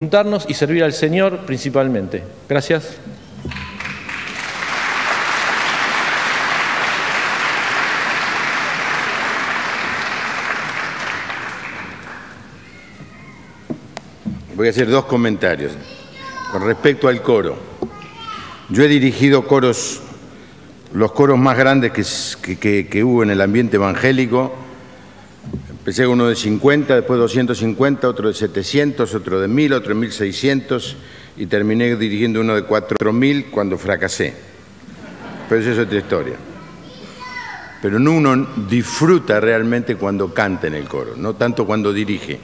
juntarnos y servir al Señor principalmente. Gracias. Voy a hacer dos comentarios. Con respecto al coro, yo he dirigido coros, los coros más grandes que hubo en el ambiente evangélico. Empecé con uno de 50, después 250, otro de 700, otro de 1000, otro de 1600 y terminé dirigiendo uno de 4000 cuando fracasé. Pero eso es otra historia. Pero uno disfruta realmente cuando canta en el coro, no tanto cuando dirige.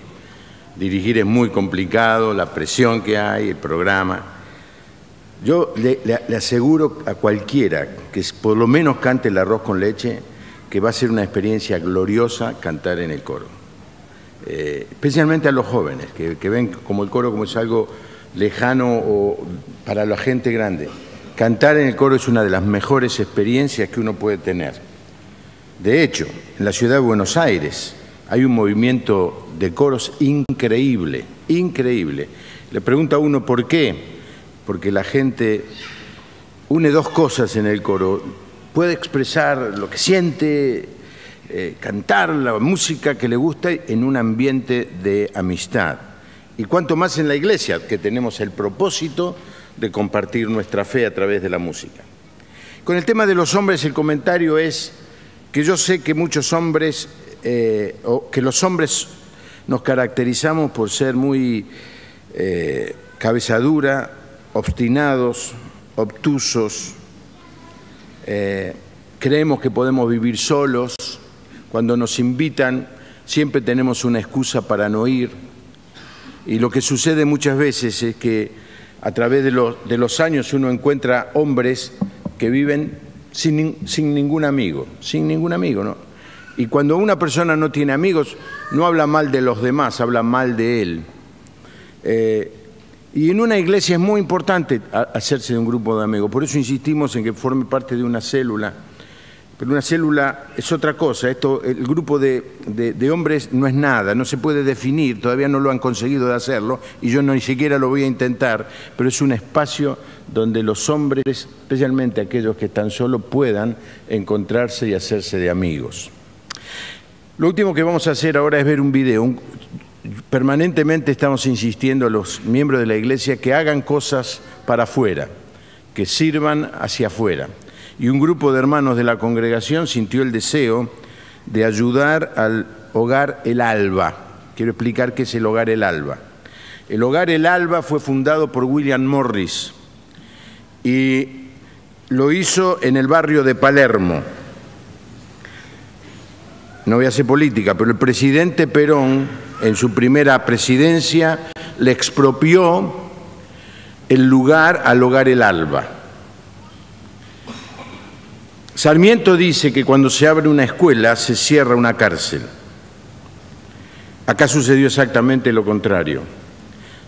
Dirigir es muy complicado, la presión que hay, el programa. Yo le aseguro a cualquiera que por lo menos cante el arroz con leche que va a ser una experiencia gloriosa cantar en el coro. Especialmente a los jóvenes, que ven como el coro como es algo lejano o para la gente grande. Cantar en el coro es una de las mejores experiencias que uno puede tener. De hecho, en la ciudad de Buenos Aires hay un movimiento de coros increíble, increíble. Le pregunta a uno por qué, porque la gente une dos cosas en el coro. Puede expresar lo que siente, cantar la música que le gusta en un ambiente de amistad. Y cuanto más en la iglesia, que tenemos el propósito de compartir nuestra fe a través de la música. Con el tema de los hombres, el comentario es que yo sé que muchos hombres, o que los hombres nos caracterizamos por ser muy cabeza dura, obstinados, obtusos. Creemos que podemos vivir solos. Cuando nos invitan siempre tenemos una excusa para no ir, y lo que sucede muchas veces es que a través de los años uno encuentra hombres que viven sin ningún amigo, ¿no? Y cuando una persona no tiene amigos no habla mal de los demás, habla mal de él. Y en una iglesia es muy importante hacerse de un grupo de amigos, por eso insistimos en que forme parte de una célula. Pero una célula es otra cosa. El grupo de hombres no es nada, no se puede definir, todavía no lo han conseguido de hacerlo y yo ni siquiera lo voy a intentar, pero es un espacio donde los hombres, especialmente aquellos que están solos, puedan encontrarse y hacerse de amigos. Lo último que vamos a hacer ahora es ver un video. Permanentemente estamos insistiendo a los miembros de la iglesia que hagan cosas para afuera, que sirvan hacia afuera. Y un grupo de hermanos de la congregación sintió el deseo de ayudar al Hogar El Alba. Quiero explicar qué es el Hogar El Alba. El Hogar El Alba fue fundado por William Morris y lo hizo en el barrio de Palermo. No voy a hacer política, pero el presidente Perón, en su primera presidencia, le expropió el lugar al Hogar El Alba. Sarmiento dice que cuando se abre una escuela se cierra una cárcel. Acá sucedió exactamente lo contrario.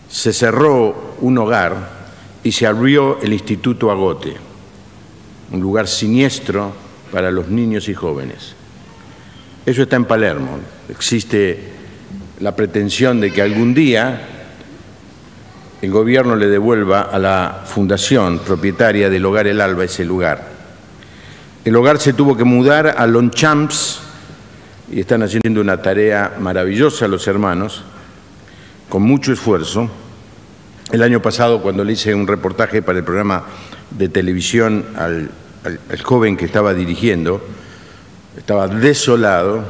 Se cerró un hogar y se abrió el Instituto Agote, un lugar siniestro para los niños y jóvenes. Eso está en Palermo. Existe la pretensión de que algún día el gobierno le devuelva a la fundación propietaria del Hogar El Alba ese lugar. El hogar se tuvo que mudar a Longchamps y están haciendo una tarea maravillosa los hermanos, con mucho esfuerzo. El año pasado, cuando le hice un reportaje para el programa de televisión al joven que estaba dirigiendo, estaba desolado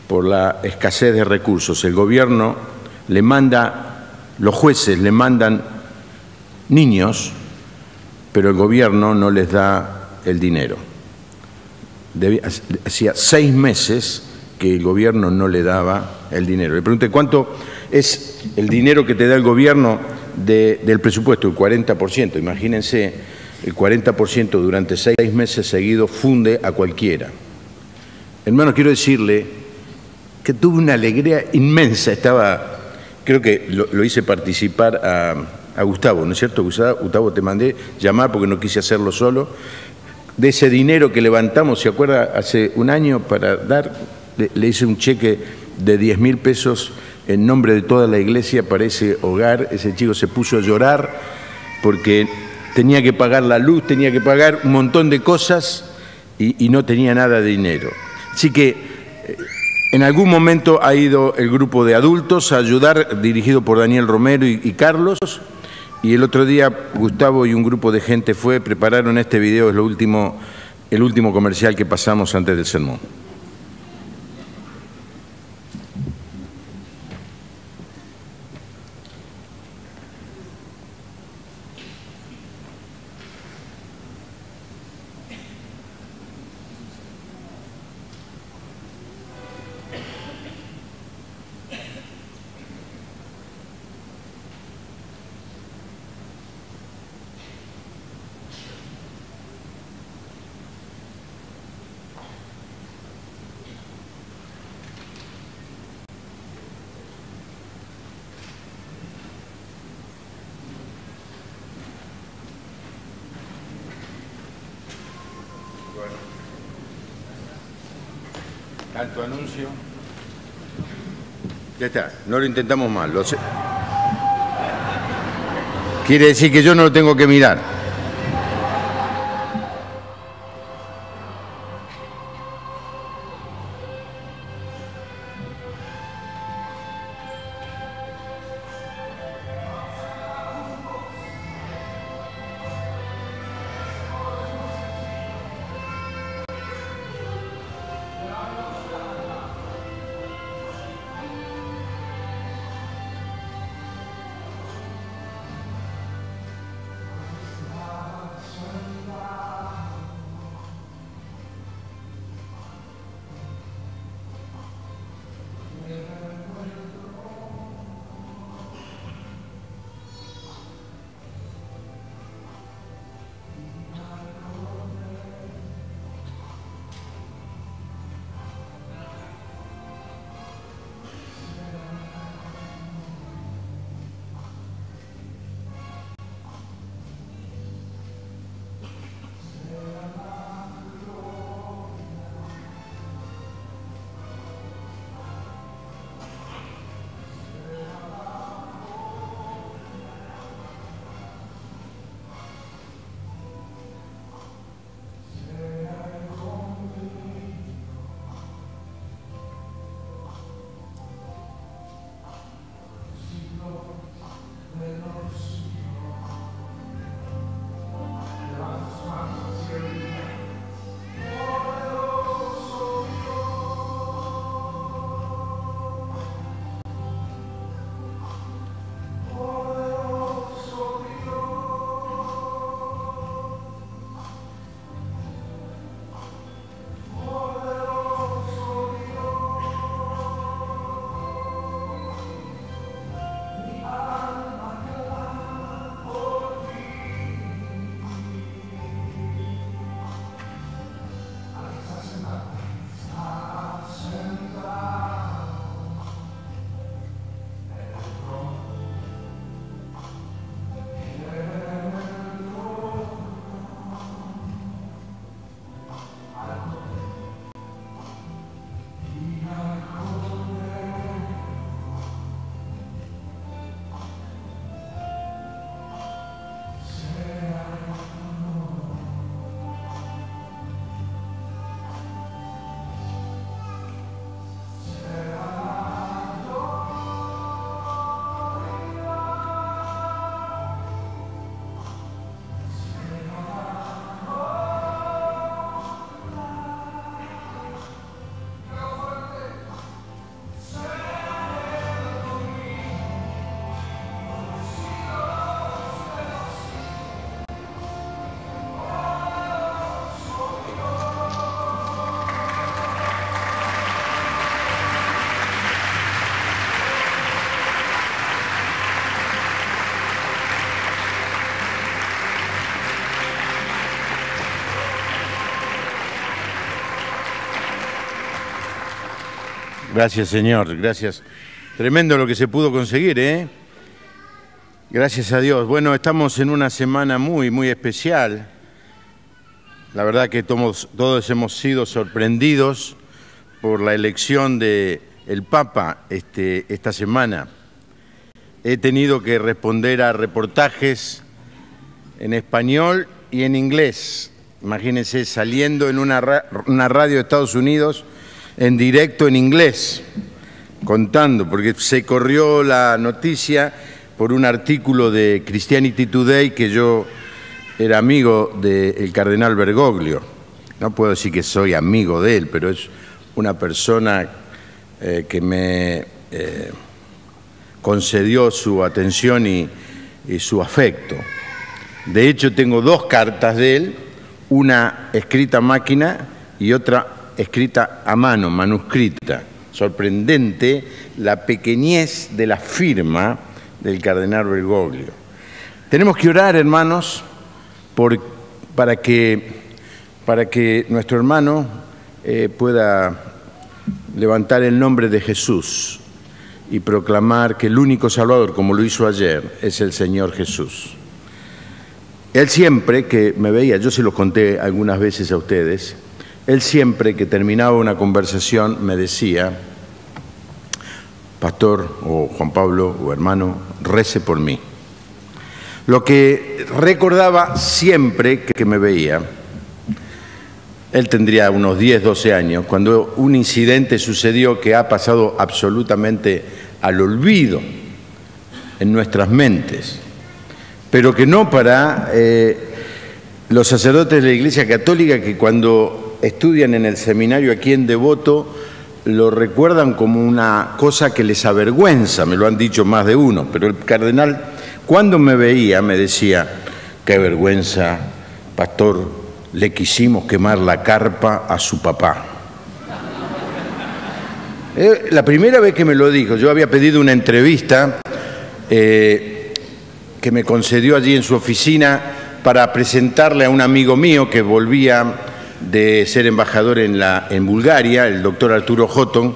por la escasez de recursos. El gobierno le manda, los jueces le mandan niños, pero el gobierno no les da el dinero. Hacía 6 meses que el gobierno no le daba el dinero. Le pregunté, ¿cuánto es el dinero que te da el gobierno del presupuesto? El 40%. Imagínense, el 40% durante 6 meses seguidos funde a cualquiera. Hermano, quiero decirle que tuve una alegría inmensa. Creo que lo hice participar a Gustavo, ¿no es cierto? Gustavo, te mandé llamar porque no quise hacerlo solo. De ese dinero que levantamos, ¿se acuerda? Hace un año para dar, le hice un cheque de 10.000 pesos en nombre de toda la iglesia para ese hogar. Ese chico se puso a llorar porque tenía que pagar la luz, tenía que pagar un montón de cosas y no tenía nada de dinero. Así que en algún momento ha ido el grupo de adultos a ayudar, dirigido por Daniel Romero y Carlos, y el otro día Gustavo y un grupo de gente prepararon este video, es el último comercial que pasamos antes del sermón. Tanto anuncio. Ya está, no lo intentamos más. Quiere decir que yo no lo tengo que mirar. Gracias, Señor, gracias. Tremendo lo que se pudo conseguir, ¿eh? Gracias a Dios. Bueno, estamos en una semana muy, muy especial. La verdad que todos hemos sido sorprendidos por la elección de el Papa esta semana, he tenido que responder a reportajes en español y en inglés. Imagínense, saliendo en una radio de Estados Unidos en directo en inglés, contando, porque se corrió la noticia por un artículo de Christianity Today que yo era amigo del cardenal Bergoglio. No puedo decir que soy amigo de él, pero es una persona que me concedió su atención y su afecto. De hecho, tengo dos cartas de él, una escrita a máquina y otra escrita a mano, manuscrita. Sorprendente la pequeñez de la firma del cardenal Bergoglio. Tenemos que orar, hermanos, para que nuestro hermano pueda levantar el nombre de Jesús y proclamar que el único Salvador, como lo hizo ayer, es el Señor Jesús. Él siempre que me veía, yo se lo conté algunas veces a ustedes, él siempre que terminaba una conversación me decía: pastor o Juan Pablo o hermano, rece por mí. Lo que recordaba siempre que me veía, él tendría unos 10, 12 años, cuando un incidente sucedió que ha pasado absolutamente al olvido en nuestras mentes, pero que no para los sacerdotes de la Iglesia Católica, que cuando estudian en el seminario aquí en Devoto lo recuerdan como una cosa que les avergüenza, me lo han dicho más de uno, pero el cardenal, cuando me veía, me decía: qué vergüenza, pastor, le quisimos quemar la carpa a su papá. La primera vez que me lo dijo, yo había pedido una entrevista que me concedió allí en su oficina para presentarle a un amigo mío que volvía de ser embajador en Bulgaria, el doctor Arturo Houghton,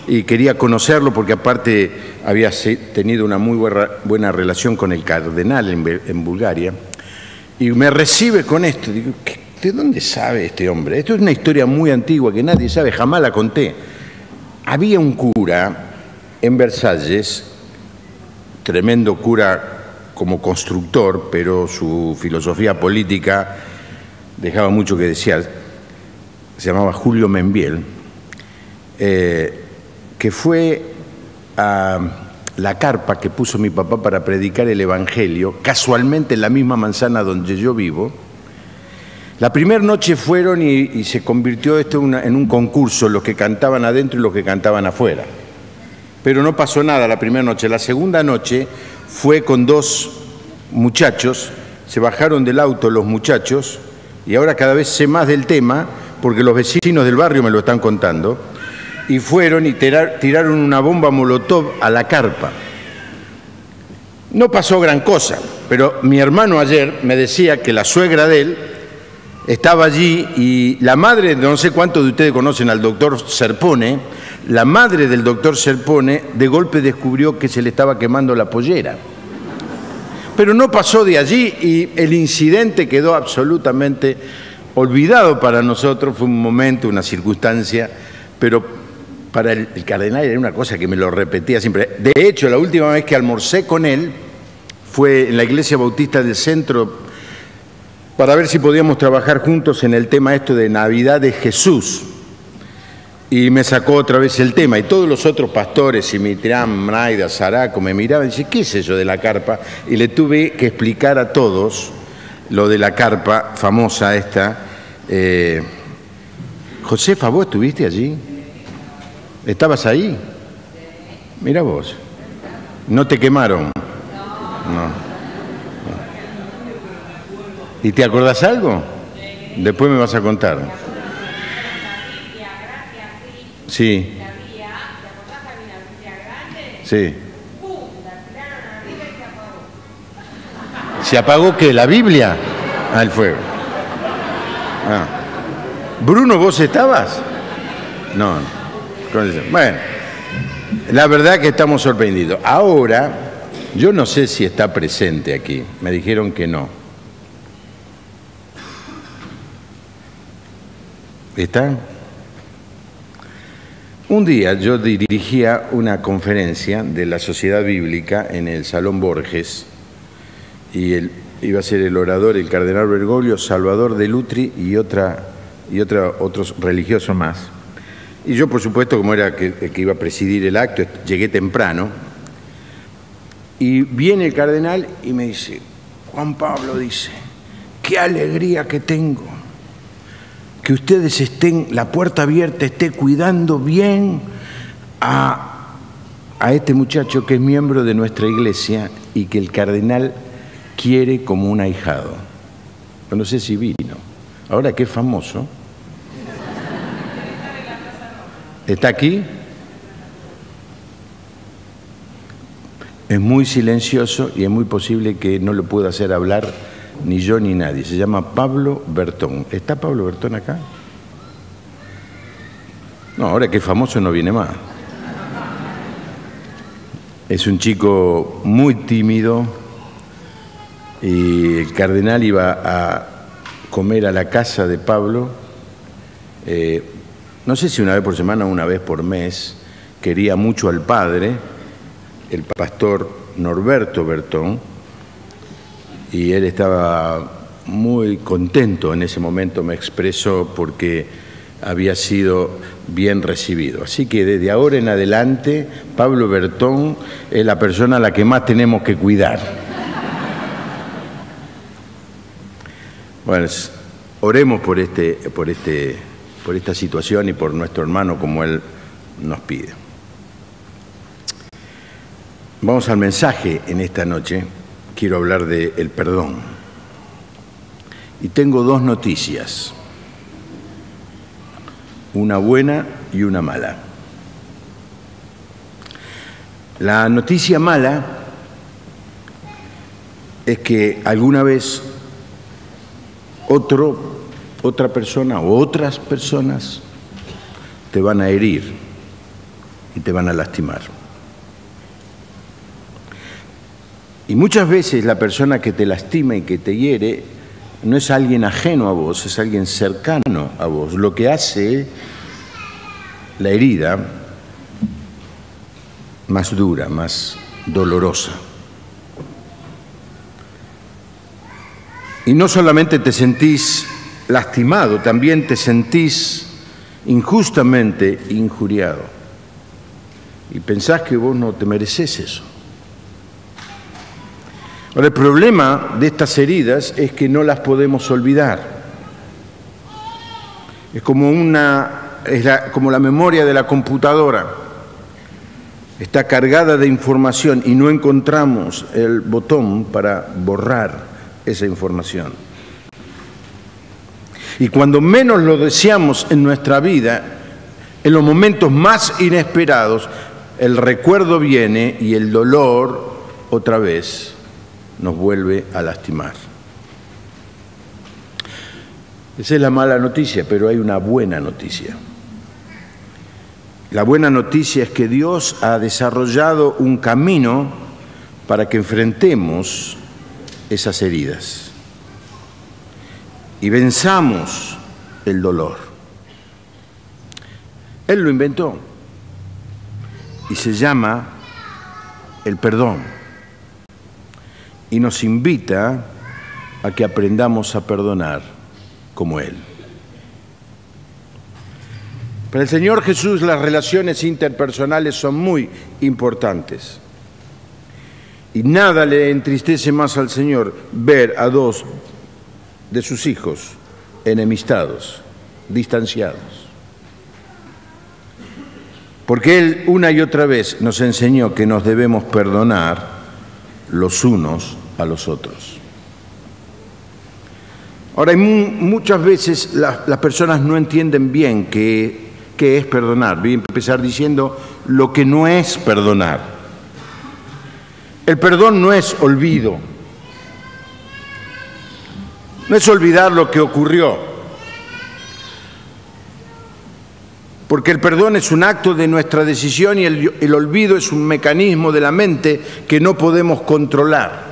y quería conocerlo porque aparte había tenido una muy buena relación con el cardenal en Bulgaria, y me recibe con esto. Digo: ¿de dónde sabe este hombre? Esto es una historia muy antigua que nadie sabe, jamás la conté. Había un cura en Versalles, tremendo cura como constructor, pero su filosofía política dejaba mucho que desear. Se llamaba Julio Membiel, que fue a la carpa que puso mi papá para predicar el Evangelio, casualmente en la misma manzana donde yo vivo. La primera noche fueron y se convirtió esto en un concurso, los que cantaban adentro y los que cantaban afuera. Pero no pasó nada la primera noche. La segunda noche fue con dos muchachos, se bajaron del auto los muchachos, y ahora cada vez sé más del tema, porque los vecinos del barrio me lo están contando, y fueron y tiraron una bomba molotov a la carpa. No pasó gran cosa, pero mi hermano ayer me decía que la suegra de él estaba allí, y la madre, no sé cuántos de ustedes conocen al doctor Serpone, la madre del doctor Serpone de golpe descubrió que se le estaba quemando la pollera. Pero no pasó de allí y el incidente quedó absolutamente olvidado para nosotros. Fue un momento, una circunstancia, pero para el cardenal era una cosa que me lo repetía siempre. De hecho, la última vez que almorcé con él fue en la Iglesia Bautista del Centro para ver si podíamos trabajar juntos en el tema de Navidad de Jesús. Y me sacó otra vez el tema, y todos los otros pastores, Simitrán, Naida, Zaraco, me miraban y decían: ¿qué es eso de la carpa? Y le tuve que explicar a todos lo de la carpa famosa esta. Josefa, ¿vos estuviste allí? ¿Estabas ahí? Mira vos. ¿No te quemaron? No. ¿Y te acordás algo? Después me vas a contar. Sí. Sí. ¿Se apagó qué? ¿La Biblia? Ah, el fuego. Ah. Bruno, ¿vos estabas? No. Bueno, la verdad que estamos sorprendidos. Ahora, yo no sé si está presente aquí. Me dijeron que no. ¿Está? Un día yo dirigía una conferencia de la Sociedad Bíblica en el Salón Borges y iba a ser el orador el cardenal Bergoglio, Salvador de Lutri y otros religiosos más. Y yo, por supuesto, como era el que iba a presidir el acto, llegué temprano y viene el cardenal y me dice: Juan Pablo, dice, qué alegría que tengo que ustedes estén, la puerta abierta, esté cuidando bien a este muchacho que es miembro de nuestra iglesia y que el cardenal quiere como un ahijado. No sé si vino. Ahora que es famoso. ¿Está aquí? Es muy silencioso y es muy posible que no lo pueda hacer hablar ni yo ni nadie. Se llama Pablo Bertón. ¿Está Pablo Bertón acá? No, ahora que es famoso no viene más. Es un chico muy tímido y el cardenal iba a comer a la casa de Pablo, no sé si una vez por semana o una vez por mes. Quería mucho al padre, el pastor Norberto Bertón, y él estaba muy contento en ese momento, me expresó, porque había sido bien recibido. Así que desde ahora en adelante, Pablo Bertón es la persona a la que más tenemos que cuidar. Bueno, oremos por esta situación y por nuestro hermano como él nos pide. Vamos al mensaje en esta noche. Quiero hablar del perdón. Y tengo dos noticias, una buena y una mala. La noticia mala es que alguna vez otra persona o otras personas te van a herir y te van a lastimar. Y muchas veces la persona que te lastima y que te hiere no es alguien ajeno a vos, es alguien cercano a vos, lo que hace la herida más dura, más dolorosa. Y no solamente te sentís lastimado, también te sentís injustamente injuriado. Y pensás que vos no te mereces eso. Ahora, el problema de estas heridas es que no las podemos olvidar. Es como la memoria de la computadora. Está cargada de información y no encontramos el botón para borrar esa información. Y cuando menos lo deseamos en nuestra vida, en los momentos más inesperados, el recuerdo viene y el dolor otra vez nos vuelve a lastimar. Esa es la mala noticia, pero hay una buena noticia. La buena noticia es que Dios ha desarrollado un camino para que enfrentemos esas heridas y venzamos el dolor. Él lo inventó y se llama el perdón. Y nos invita a que aprendamos a perdonar como Él. Para el Señor Jesús las relaciones interpersonales son muy importantes. Y nada le entristece más al Señor ver a dos de sus hijos enemistados, distanciados. Porque Él una y otra vez nos enseñó que nos debemos perdonar los unos a los otros. Ahora, muchas veces las personas no entienden bien qué es perdonar. Voy a empezar diciendo lo que no es perdonar. El perdón no es olvido. No es olvidar lo que ocurrió. Porque el perdón es un acto de nuestra decisión y el olvido es un mecanismo de la mente que no podemos controlar.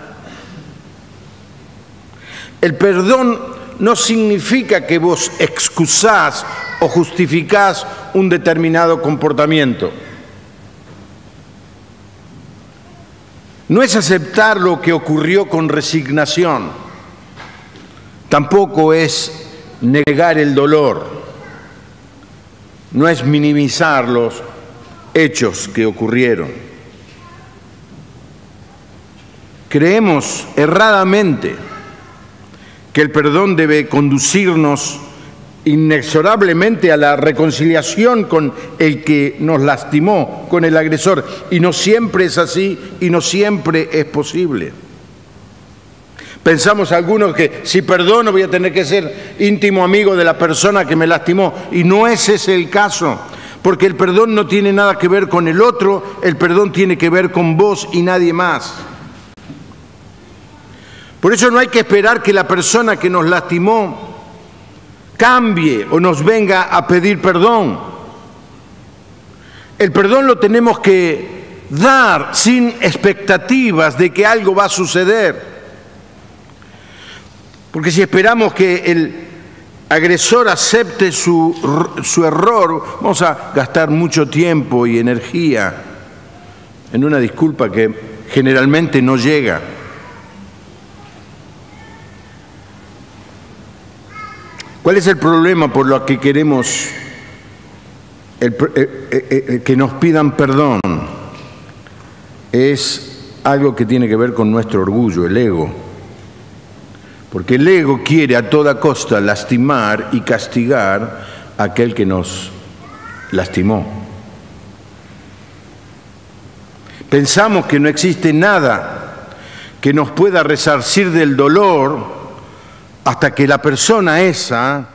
El perdón no significa que vos excusás o justificás un determinado comportamiento. No es aceptar lo que ocurrió con resignación, tampoco es negar el dolor, no es minimizar los hechos que ocurrieron. Creemos erradamente que el perdón debe conducirnos inexorablemente a la reconciliación con el que nos lastimó, con el agresor, y no siempre es así y no siempre es posible. Pensamos algunos que si perdono voy a tener que ser íntimo amigo de la persona que me lastimó, y no es ese el caso, porque el perdón no tiene nada que ver con el otro, el perdón tiene que ver con vos y nadie más. Por eso no hay que esperar que la persona que nos lastimó cambie o nos venga a pedir perdón. El perdón lo tenemos que dar sin expectativas de que algo va a suceder. Porque si esperamos que el agresor acepte su error, vamos a gastar mucho tiempo y energía en una disculpa que generalmente no llega. ¿Cuál es el problema por lo que queremos que nos pidan perdón? Es algo que tiene que ver con nuestro orgullo, el ego. Porque el ego quiere a toda costa lastimar y castigar a aquel que nos lastimó. Pensamos que no existe nada que nos pueda resarcir del dolor hasta que la persona esa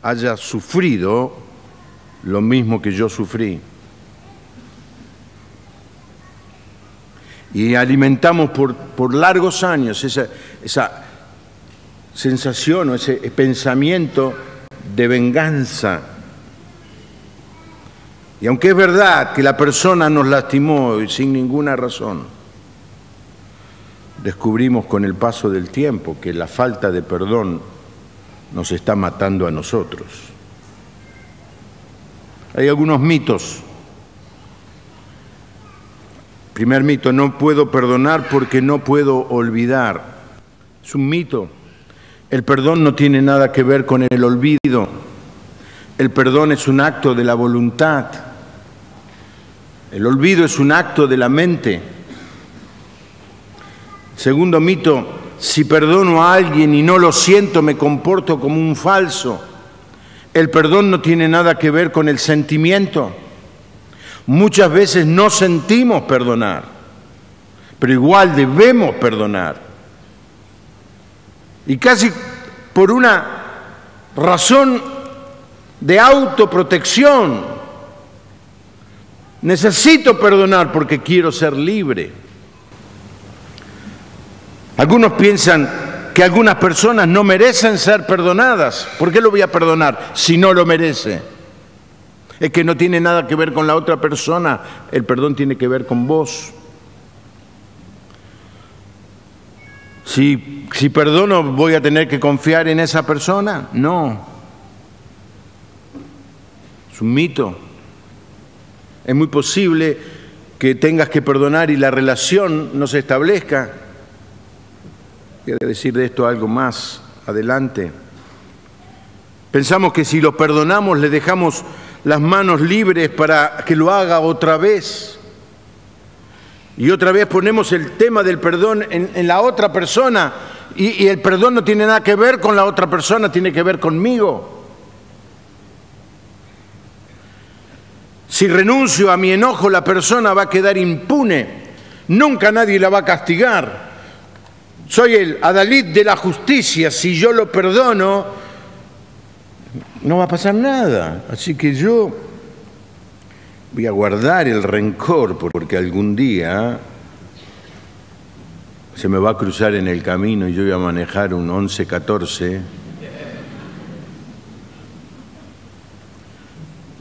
haya sufrido lo mismo que yo sufrí. Y alimentamos por largos años esa sensación o ese pensamiento de venganza. Y aunque es verdad que la persona nos lastimó y sin ninguna razón, descubrimos con el paso del tiempo que la falta de perdón nos está matando a nosotros. Hay algunos mitos. Primer mito, no puedo perdonar porque no puedo olvidar. Es un mito. El perdón no tiene nada que ver con el olvido. El perdón es un acto de la voluntad. El olvido es un acto de la mente. Segundo mito, si perdono a alguien y no lo siento, me comporto como un falso. El perdón no tiene nada que ver con el sentimiento. Muchas veces no sentimos perdonar, pero igual debemos perdonar. Y casi por una razón de autoprotección, necesito perdonar porque quiero ser libre. Algunos piensan que algunas personas no merecen ser perdonadas. ¿Por qué lo voy a perdonar si no lo merece? Es que no tiene nada que ver con la otra persona, el perdón tiene que ver con vos. Si perdono, ¿voy a tener que confiar en esa persona? No. Es un mito. Es muy posible que tengas que perdonar y la relación no se establezca. Voy a decir de esto algo más adelante. Pensamos que si lo perdonamos le dejamos las manos libres para que lo haga otra vez. Y otra vez ponemos el tema del perdón en la otra persona y el perdón no tiene nada que ver con la otra persona, tiene que ver conmigo. Si renuncio a mi enojo, la persona va a quedar impune. Nunca nadie la va a castigar. Soy el adalid de la justicia, si yo lo perdono, no va a pasar nada. Así que yo voy a guardar el rencor porque algún día se me va a cruzar en el camino y yo voy a manejar un 1114.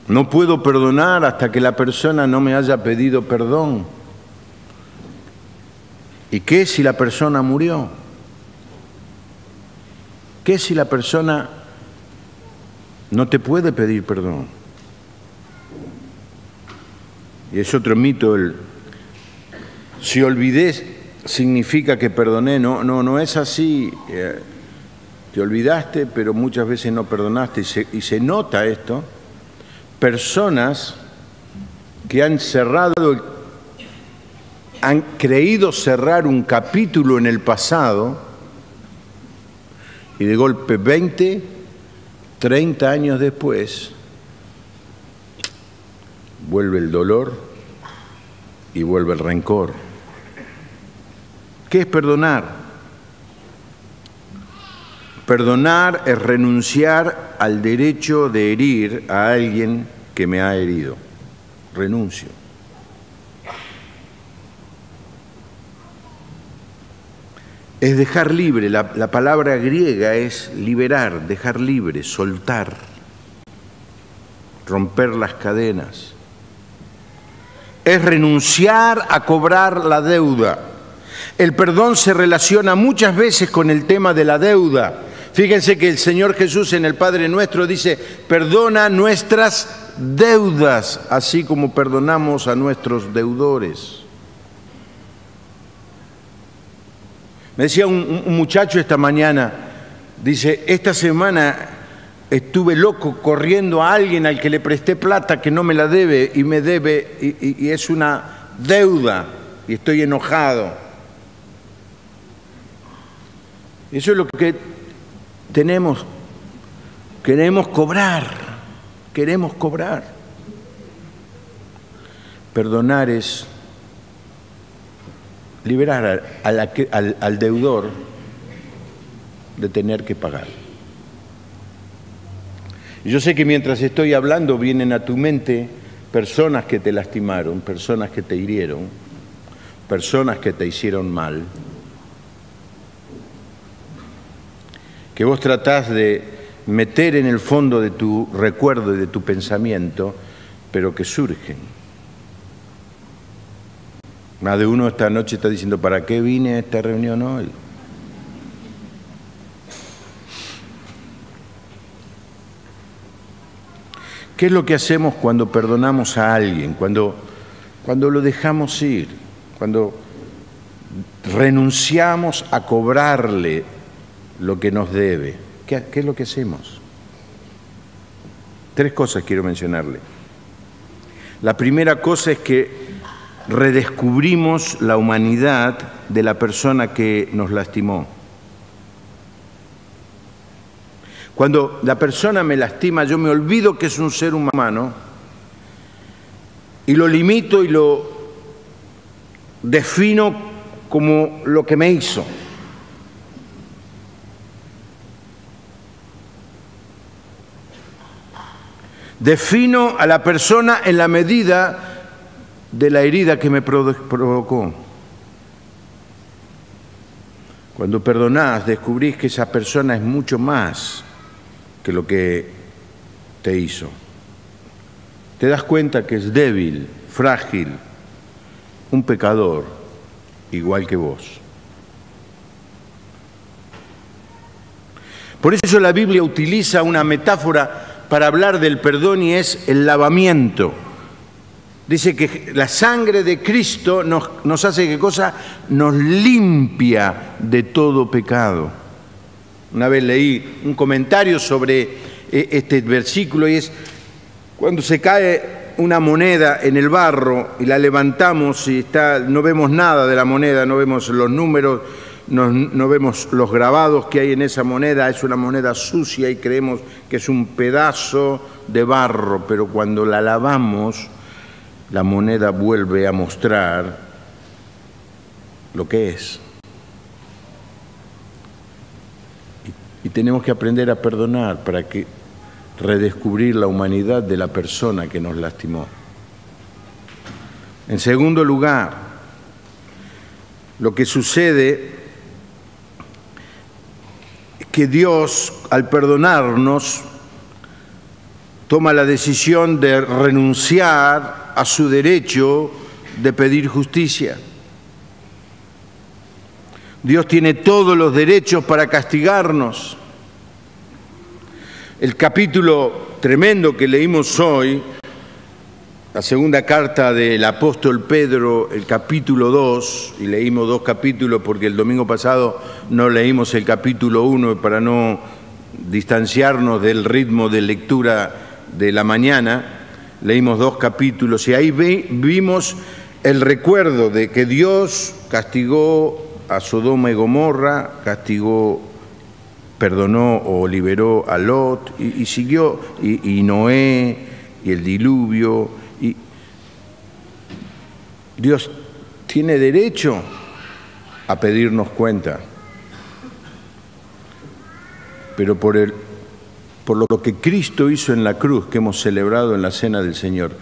No puedo perdonar hasta que la persona no me haya pedido perdón. ¿Y qué si la persona murió? ¿Qué si la persona no te puede pedir perdón. Y es otro mito, si olvidé significa que perdoné. No es así. Te olvidaste, pero muchas veces no perdonaste, y se nota esto. Personas que han creído cerrar un capítulo en el pasado, y de golpe 20, 30 años después, vuelve el dolor y vuelve el rencor. ¿Qué es perdonar? Perdonar es renunciar al derecho de herir a alguien que me ha herido. Renuncio. Es dejar libre, la palabra griega es liberar, dejar libre, soltar, romper las cadenas. Es renunciar a cobrar la deuda. El perdón se relaciona muchas veces con el tema de la deuda. Fíjense que el Señor Jesús en el Padre Nuestro dice, perdona nuestras deudas, así como perdonamos a nuestros deudores. Me decía un muchacho esta mañana, dice, esta semana estuve loco corriendo a alguien al que le presté plata que no me la debe y me debe y es una deuda y estoy enojado. Eso es lo que queremos cobrar. Perdonar es liberar al deudor de tener que pagar. Y yo sé que mientras estoy hablando vienen a tu mente personas que te lastimaron, personas que te hirieron, personas que te hicieron mal, que vos tratás de meter en el fondo de tu recuerdo y de tu pensamiento, pero que surgen. Más de uno esta noche está diciendo, ¿para qué vine a esta reunión hoy? ¿Qué es lo que hacemos cuando perdonamos a alguien? Cuando lo dejamos ir, cuando renunciamos a cobrarle lo que nos debe. ¿Qué es lo que hacemos? 3 cosas quiero mencionarle. La primera cosa es que redescubrimos la humanidad de la persona que nos lastimó. Cuando la persona me lastima, yo me olvido que es un ser humano y lo limito y lo defino como lo que me hizo. Defino a la persona en la medida de la herida que me provocó. Cuando perdonás, descubrís que esa persona es mucho más que lo que te hizo. Te das cuenta que es débil, frágil, un pecador, igual que vos. Por eso la Biblia utiliza una metáfora para hablar del perdón y es el lavamiento. Dice que la sangre de Cristo nos hace, ¿qué cosa? Nos limpia de todo pecado. Una vez leí un comentario sobre este versículo y es cuando se cae una moneda en el barro y la levantamos y no vemos nada de la moneda, no vemos los números, no vemos los grabados que hay en esa moneda, es una moneda sucia y creemos que es un pedazo de barro, pero cuando la lavamos, la moneda vuelve a mostrar lo que es. Y tenemos que aprender a perdonar para redescubrir la humanidad de la persona que nos lastimó. En segundo lugar, lo que sucede es que Dios, al perdonarnos, toma la decisión de renunciar a su derecho de pedir justicia. Dios tiene todos los derechos para castigarnos. El capítulo tremendo que leímos hoy, la segunda carta del apóstol Pedro, el capítulo 2, y leímos 2 capítulos porque el domingo pasado no leímos el capítulo 1 para no distanciarnos del ritmo de lectura de la mañana, leímos 2 capítulos y ahí vimos el recuerdo de que Dios castigó a Sodoma y Gomorra, perdonó o liberó a Lot y siguió, y Noé y el diluvio. Y Dios tiene derecho a pedirnos cuenta, pero por lo que Cristo hizo en la cruz, que hemos celebrado en la Cena del Señor,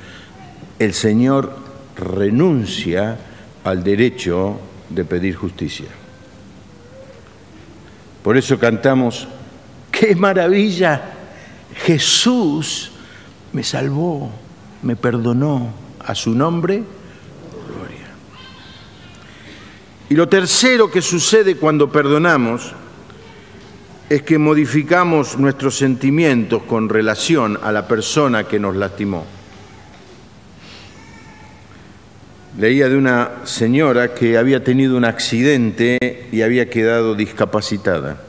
el Señor renuncia al derecho de pedir justicia. Por eso cantamos, ¡qué maravilla! Jesús me salvó, me perdonó, a su nombre, gloria. Y lo tercero que sucede cuando perdonamos es que modificamos nuestros sentimientos con relación a la persona que nos lastimó. Leía de una señora que había tenido un accidente y había quedado discapacitada.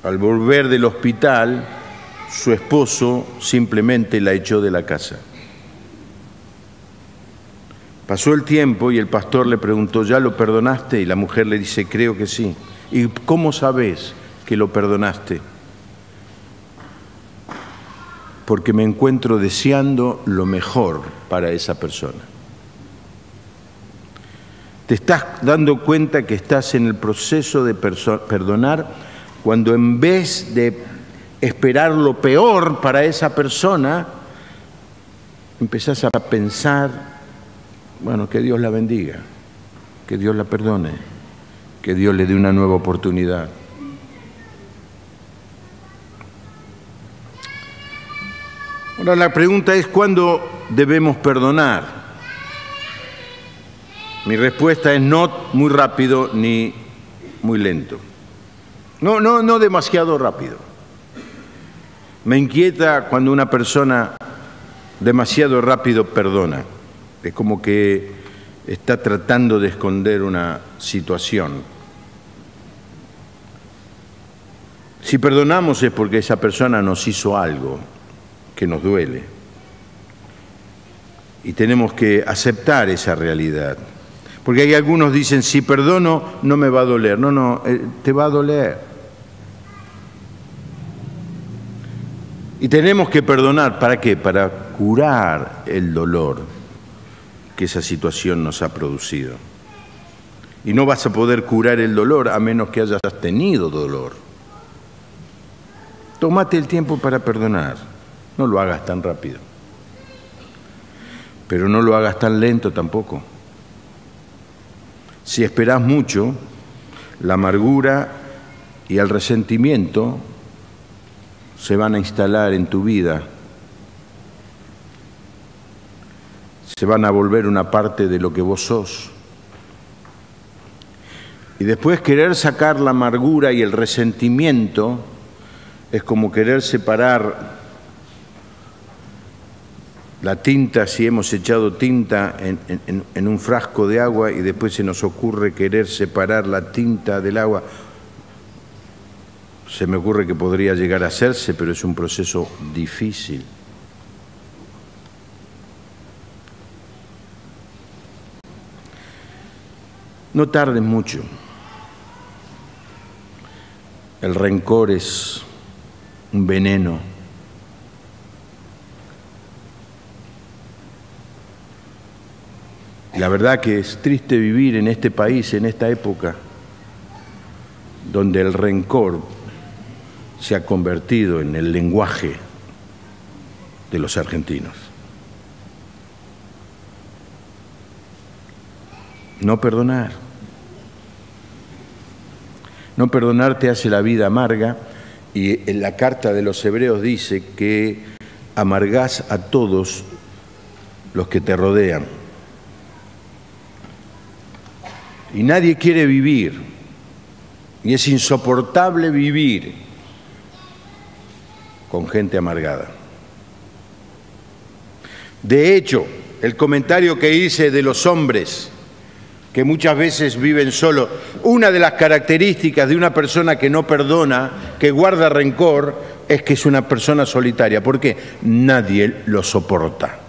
Al volver del hospital, su esposo simplemente la echó de la casa. Pasó el tiempo y el pastor le preguntó, ¿ya lo perdonaste? Y la mujer le dice, creo que sí. ¿Y cómo sabes que lo perdonaste? Porque me encuentro deseando lo mejor para esa persona. Te estás dando cuenta que estás en el proceso de perdonar cuando en vez de esperar lo peor para esa persona, empezás a pensar, bueno, que Dios la bendiga, que Dios la perdone, que Dios le dé una nueva oportunidad. Ahora la pregunta es, ¿cuándo debemos perdonar? Mi respuesta es no muy rápido ni muy lento. No demasiado rápido. Me inquieta cuando una persona demasiado rápido perdona. Es como que está tratando de esconder una situación. Si perdonamos es porque esa persona nos hizo algo que nos duele. Y tenemos que aceptar esa realidad. Porque hay algunos que dicen, si perdono, no me va a doler. No, te va a doler. Y tenemos que perdonar, ¿para qué? Para curar el dolor que esa situación nos ha producido. Y no vas a poder curar el dolor a menos que hayas tenido dolor. Tómate el tiempo para perdonar. No lo hagas tan rápido. Pero no lo hagas tan lento tampoco. Si esperás mucho, la amargura y el resentimiento se van a instalar en tu vida. Se van a volver una parte de lo que vos sos. Y después querer sacar la amargura y el resentimiento es como querer separar la tinta, si hemos echado tinta en un frasco de agua y después se nos ocurre querer separar la tinta del agua. Se me ocurre que podría llegar a hacerse, pero es un proceso difícil. No tardes mucho. El rencor es un veneno. La verdad que es triste vivir en este país, en esta época, donde el rencor se ha convertido en el lenguaje de los argentinos. No perdonar. No perdonar te hace la vida amarga, y en la carta de los Hebreos dice que amargás a todos los que te rodean. Y nadie quiere vivir, y es insoportable vivir con gente amargada. De hecho, el comentario que hice de los hombres que muchas veces viven solos, una de las características de una persona que no perdona, que guarda rencor, es que es una persona solitaria. ¿Por qué? Nadie lo soporta.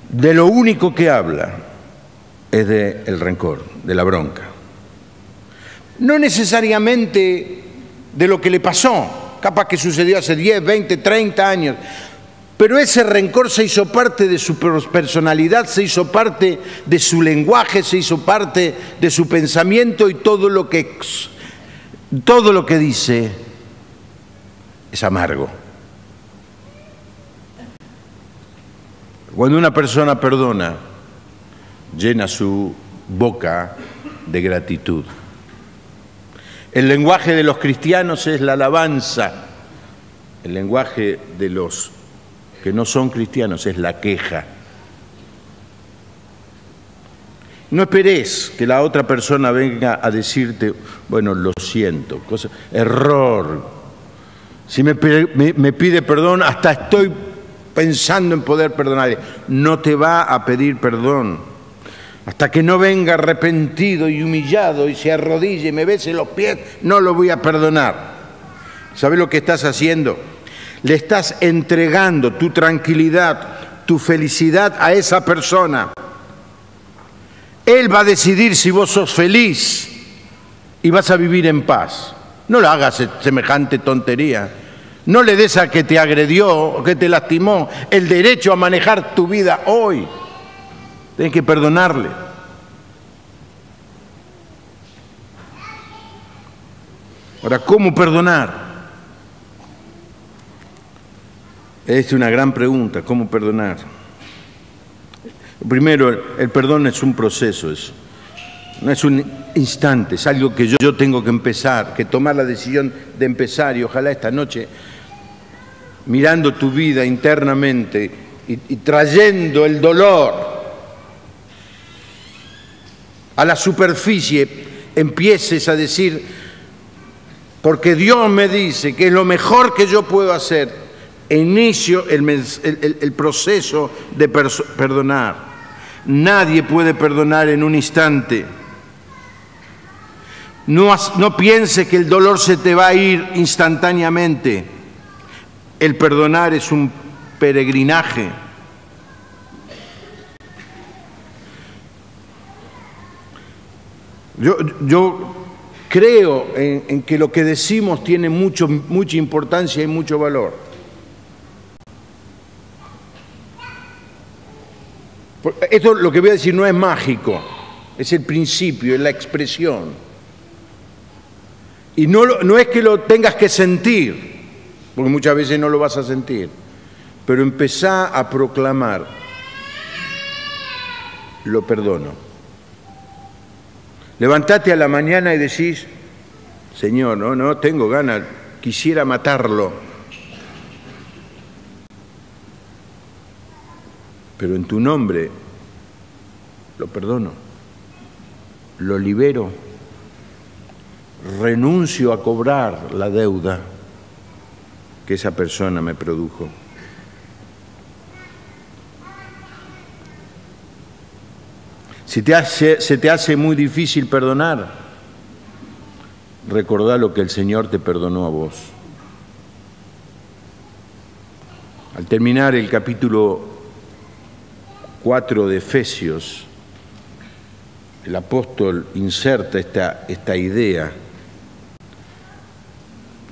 De lo único que habla es del rencor, de la bronca. No necesariamente de lo que le pasó, capaz que sucedió hace 10, 20, 30 años, pero ese rencor se hizo parte de su personalidad, se hizo parte de su lenguaje, se hizo parte de su pensamiento, y todo lo que dice es amargo. Cuando una persona perdona, llena su boca de gratitud. El lenguaje de los cristianos es la alabanza. El lenguaje de los que no son cristianos es la queja. No esperes que la otra persona venga a decirte, bueno, lo siento, error. Si me pide perdón, hasta estoy pensando en poder perdonarle. No te va a pedir perdón hasta que no venga arrepentido y humillado y se arrodille y me bese los pies. No lo voy a perdonar. ¿Sabes lo que estás haciendo? Le estás entregando tu tranquilidad, tu felicidad a esa persona. Él va a decidir si vos sos feliz y vas a vivir en paz. No le hagas semejante tontería. No le des a que te agredió o que te lastimó el derecho a manejar tu vida hoy. Tienes que perdonarle. Ahora, ¿cómo perdonar? Es una gran pregunta, ¿cómo perdonar? Primero, el perdón es un proceso, no es un instante, es algo que yo tengo que empezar, que tomar la decisión de empezar, y ojalá esta noche, mirando tu vida internamente y trayendo el dolor a la superficie, empieces a decir, porque Dios me dice que es lo mejor que yo puedo hacer, inicio el proceso de perdonar. Nadie puede perdonar en un instante. No pienses que el dolor se te va a ir instantáneamente. El perdonar es un peregrinaje. Yo creo en que lo que decimos tiene mucha importancia y mucho valor. Esto, lo que voy a decir, no es mágico, es el principio, es la expresión. Y no es que lo tengas que sentir, porque muchas veces no lo vas a sentir, pero empezá a proclamar, lo perdono. Levantate a la mañana y decís, Señor, no tengo ganas, quisiera matarlo. Pero en tu nombre lo perdono, lo libero, renuncio a cobrar la deuda que esa persona me produjo. Si se te hace muy difícil perdonar, recordá lo que el Señor te perdonó a vos. Al terminar el capítulo 4 de Efesios, el apóstol inserta esta idea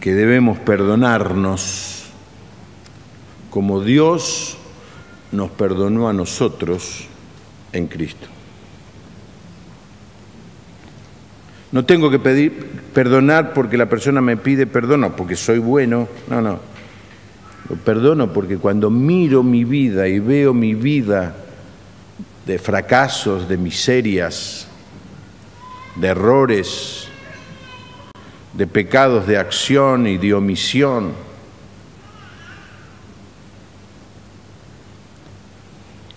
que debemos perdonarnos como Dios nos perdonó a nosotros en Cristo. No tengo que perdonar porque la persona me pide perdón, no, porque soy bueno, no. Lo perdono porque cuando miro mi vida y veo mi vida de fracasos, de miserias, de errores, de pecados de acción y de omisión,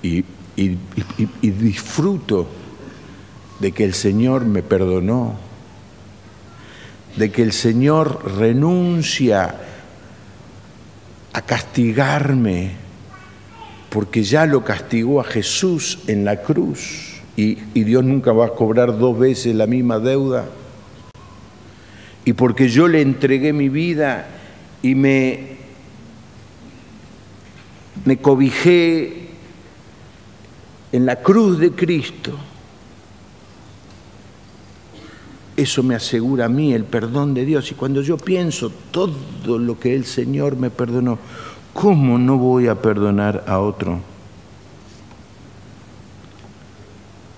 y disfruto de que el Señor me perdonó, de que el Señor renuncia a castigarme, porque ya lo castigó a Jesús en la cruz, y Dios nunca va a cobrar 2 veces la misma deuda, y porque yo le entregué mi vida y me cobijé en la cruz de Cristo. Eso me asegura a mí el perdón de Dios. Y cuando yo pienso todo lo que el Señor me perdonó, ¿cómo no voy a perdonar a otro?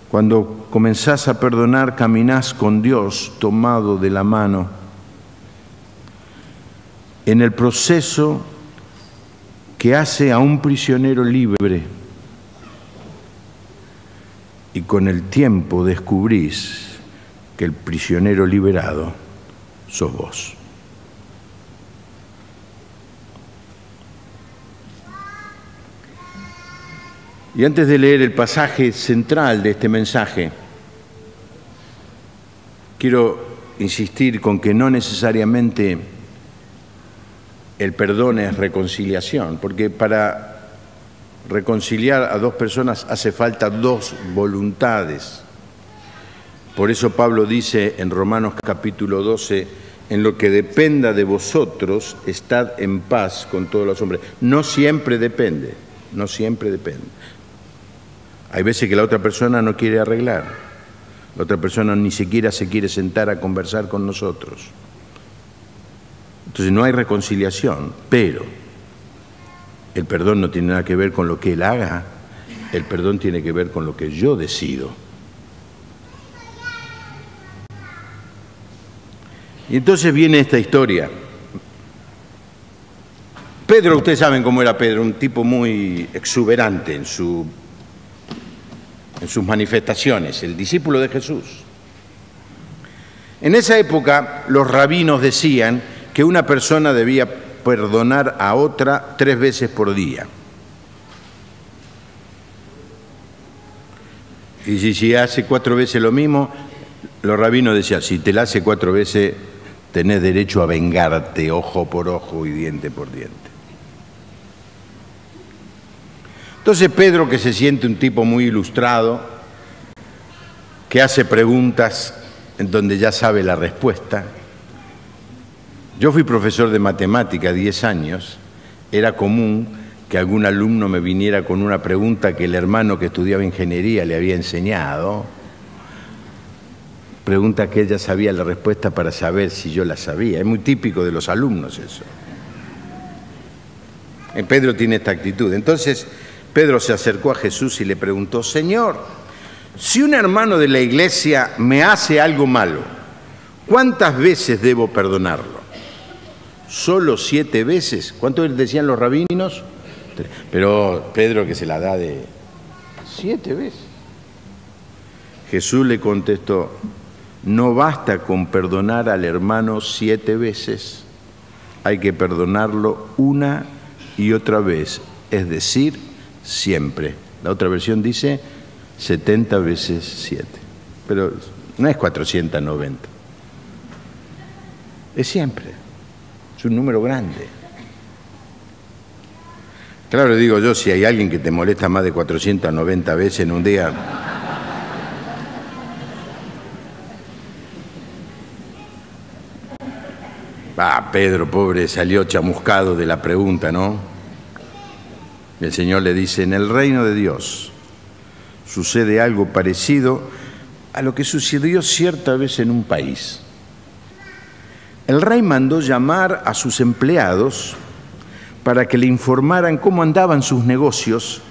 Cuando comenzás a perdonar, caminás con Dios tomado de la mano. En el proceso que hace a un prisionero libre. Y con el tiempo descubrís que el prisionero liberado sos vos. Y antes de leer el pasaje central de este mensaje, quiero insistir con que no necesariamente el perdón es reconciliación, porque para reconciliar a 2 personas hace falta 2 voluntades. Por eso Pablo dice en Romanos capítulo 12, en lo que dependa de vosotros, estad en paz con todos los hombres. No siempre depende, no siempre depende. Hay veces que la otra persona no quiere arreglar, la otra persona ni siquiera se quiere sentar a conversar con nosotros. Entonces no hay reconciliación, pero el perdón no tiene nada que ver con lo que él haga, el perdón tiene que ver con lo que yo decido. Y entonces viene esta historia. Pedro, ustedes saben cómo era Pedro, un tipo muy exuberante en sus manifestaciones, el discípulo de Jesús. En esa época los rabinos decían que una persona debía perdonar a otra 3 veces por día. Y si hace 4 veces lo mismo, los rabinos decían, si te la hace 4 veces, tenés derecho a vengarte ojo por ojo y diente por diente. Entonces Pedro, que se siente un tipo muy ilustrado, que hace preguntas en donde ya sabe la respuesta. Yo fui profesor de matemática 10 años, era común que algún alumno me viniera con una pregunta que el hermano que estudiaba ingeniería le había enseñado, pregunta que ella sabía la respuesta para saber si yo la sabía. Es muy típico de los alumnos eso. Pedro tiene esta actitud. Entonces Pedro se acercó a Jesús y le preguntó, Señor, si un hermano de la iglesia me hace algo malo, ¿cuántas veces debo perdonarlo? ¿Solo 7 veces? ¿Cuánto decían los rabinos? Pero Pedro que se la da de 7 veces. Jesús le contestó, no basta con perdonar al hermano 7 veces, hay que perdonarlo una y otra vez, es decir, siempre. La otra versión dice 70 veces 7, pero no es 490, es siempre, es un número grande. Claro, digo yo, si hay alguien que te molesta más de 490 veces en un día... Pedro, pobre, salió chamuscado de la pregunta, ¿no? El Señor le dice, en el reino de Dios sucede algo parecido a lo que sucedió cierta vez en un país. El rey mandó llamar a sus empleados para que le informaran cómo andaban sus negocios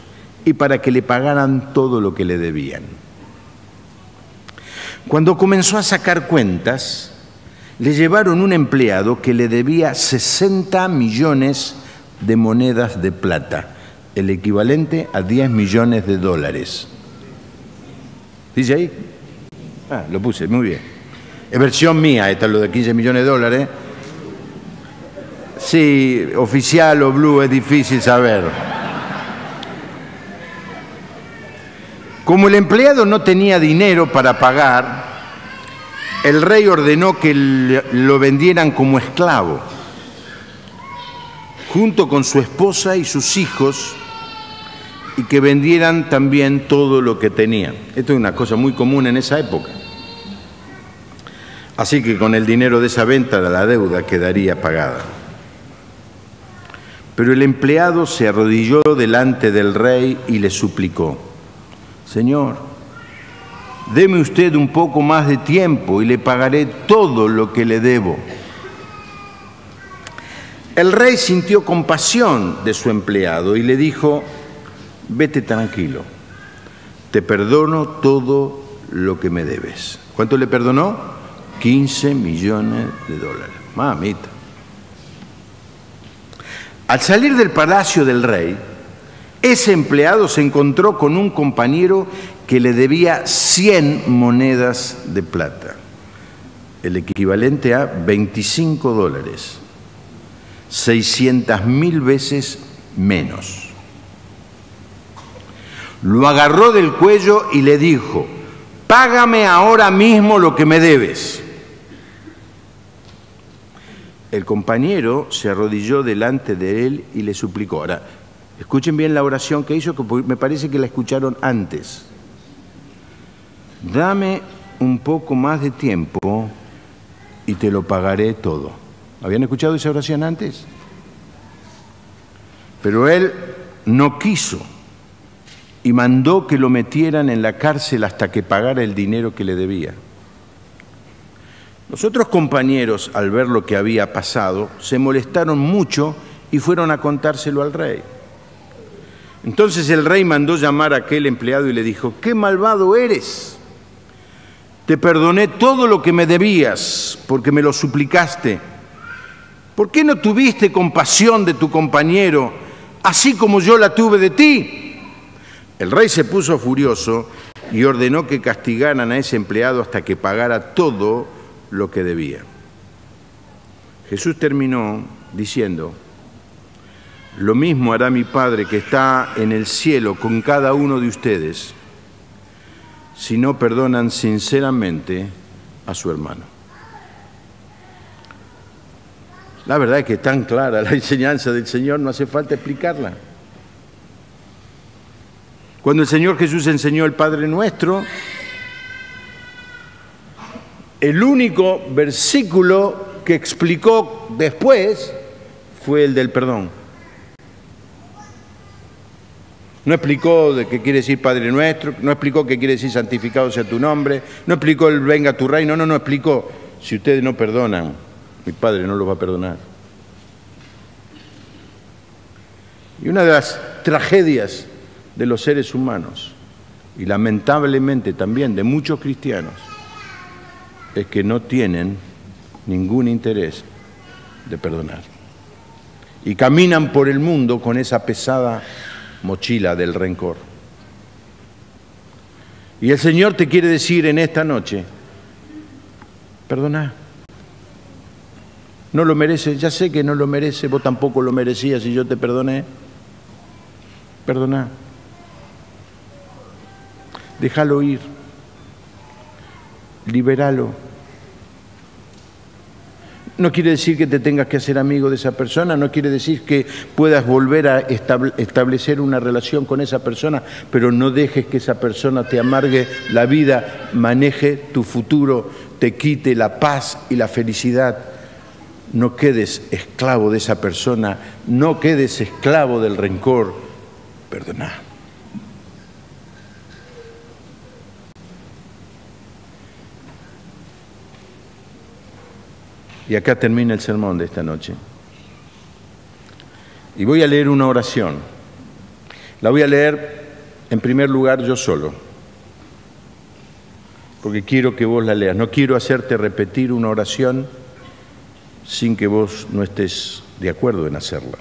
y para que le pagaran todo lo que le debían. Cuando comenzó a sacar cuentas, le llevaron un empleado que le debía 60 millones de monedas de plata, el equivalente a 10 millones de dólares. ¿Dice ahí? Lo puse, muy bien. Es versión mía, esta es lo de 15 millones de dólares. Sí, oficial o blue es difícil saber. Como el empleado no tenía dinero para pagar, el rey ordenó que lo vendieran como esclavo, junto con su esposa y sus hijos, y que vendieran también todo lo que tenían. Esto es una cosa muy común en esa época. Así que con el dinero de esa venta la deuda quedaría pagada. Pero el empleado se arrodilló delante del rey y le suplicó: Señor, deme usted un poco más de tiempo y le pagaré todo lo que le debo. El rey sintió compasión de su empleado y le dijo: vete tranquilo, te perdono todo lo que me debes. ¿Cuánto le perdonó? 15 millones de dólares. Mamita. Al salir del palacio del rey, ese empleado se encontró con un compañero que le debía 100 monedas de plata, el equivalente a 25 dólares, 600.000 veces menos. Lo agarró del cuello y le dijo: págame ahora mismo lo que me debes. El compañero se arrodilló delante de él y le suplicó. Ahora, escuchen bien la oración que hizo, que me parece que la escucharon antes. Dame un poco más de tiempo y te lo pagaré todo. ¿Habían escuchado esa oración antes? Pero él no quiso y mandó que lo metieran en la cárcel hasta que pagara el dinero que le debía. Los otros compañeros, al ver lo que había pasado, se molestaron mucho y fueron a contárselo al rey. Entonces el rey mandó llamar a aquel empleado y le dijo: ¡qué malvado eres! Te perdoné todo lo que me debías porque me lo suplicaste. ¿Por qué no tuviste compasión de tu compañero, así como yo la tuve de ti? El rey se puso furioso y ordenó que castigaran a ese empleado hasta que pagara todo lo que debía. Jesús terminó diciendo: lo mismo hará mi Padre que está en el cielo con cada uno de ustedes, si no perdonan sinceramente a su hermano. La verdad es que es tan clara la enseñanza del Señor, no hace falta explicarla. Cuando el Señor Jesús enseñó el Padre Nuestro, el único versículo que explicó después fue el del perdón. No explicó de qué quiere decir Padre Nuestro, no explicó qué quiere decir santificado sea tu nombre, no explicó el venga tu reino, no explicó: si ustedes no perdonan, mi Padre no los va a perdonar. Y una de las tragedias de los seres humanos, y lamentablemente también de muchos cristianos, es que no tienen ningún interés de perdonar. Y caminan por el mundo con esa pesada mochila del rencor. Y el Señor te quiere decir en esta noche: perdona. No lo mereces, ya sé que no lo mereces, vos tampoco lo merecías y yo te perdoné. Perdona. Déjalo ir. Libéralo. No quiere decir que te tengas que hacer amigo de esa persona, no quiere decir que puedas volver a establecer una relación con esa persona, pero no dejes que esa persona te amargue la vida, maneje tu futuro, te quite la paz y la felicidad. No quedes esclavo de esa persona, no quedes esclavo del rencor. Perdona. Y acá termina el sermón de esta noche. Y voy a leer una oración. La voy a leer en primer lugar yo solo, porque quiero que vos la leas. No quiero hacerte repetir una oración sin que vos no estés de acuerdo en hacerla.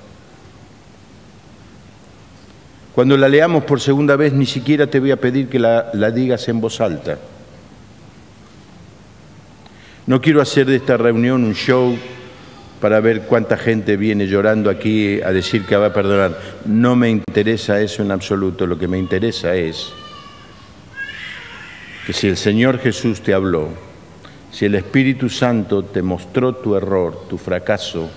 Cuando la leamos por segunda vez, ni siquiera te voy a pedir que la digas en voz alta. No quiero hacer de esta reunión un show para ver cuánta gente viene llorando aquí a decir que va a perdonar. No me interesa eso en absoluto. Lo que me interesa es que si el Señor Jesús te habló, si el Espíritu Santo te mostró tu error, tu fracaso,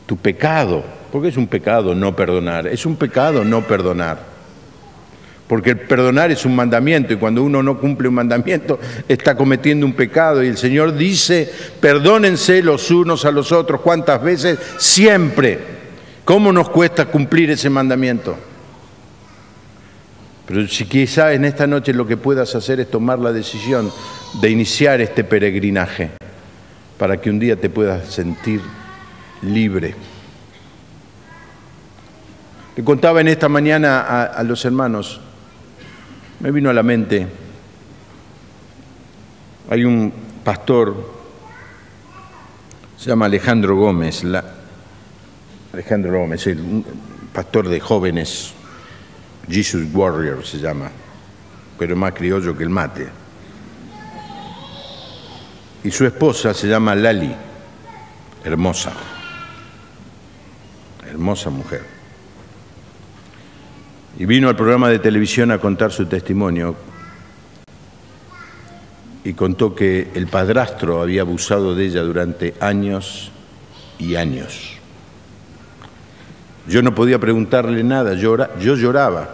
tu pecado, porque es un pecado no perdonar, es un pecado no perdonar. Porque el perdonar es un mandamiento y cuando uno no cumple un mandamiento está cometiendo un pecado. Y el Señor dice, perdónense los unos a los otros. ¿Cuántas veces? Siempre. ¿Cómo nos cuesta cumplir ese mandamiento? Pero si quizá en esta noche lo que puedas hacer es tomar la decisión de iniciar este peregrinaje para que un día te puedas sentir libre. Le contaba en esta mañana a los hermanos, me vino a la mente, hay un pastor, se llama Alejandro Gómez, un pastor de jóvenes, Jesus Warrior se llama, pero más criollo que el mate. Y su esposa se llama Lali, hermosa mujer. Y vino al programa de televisión a contar su testimonio y contó que el padrastro había abusado de ella durante años y años. Yo no podía preguntarle nada, yo lloraba.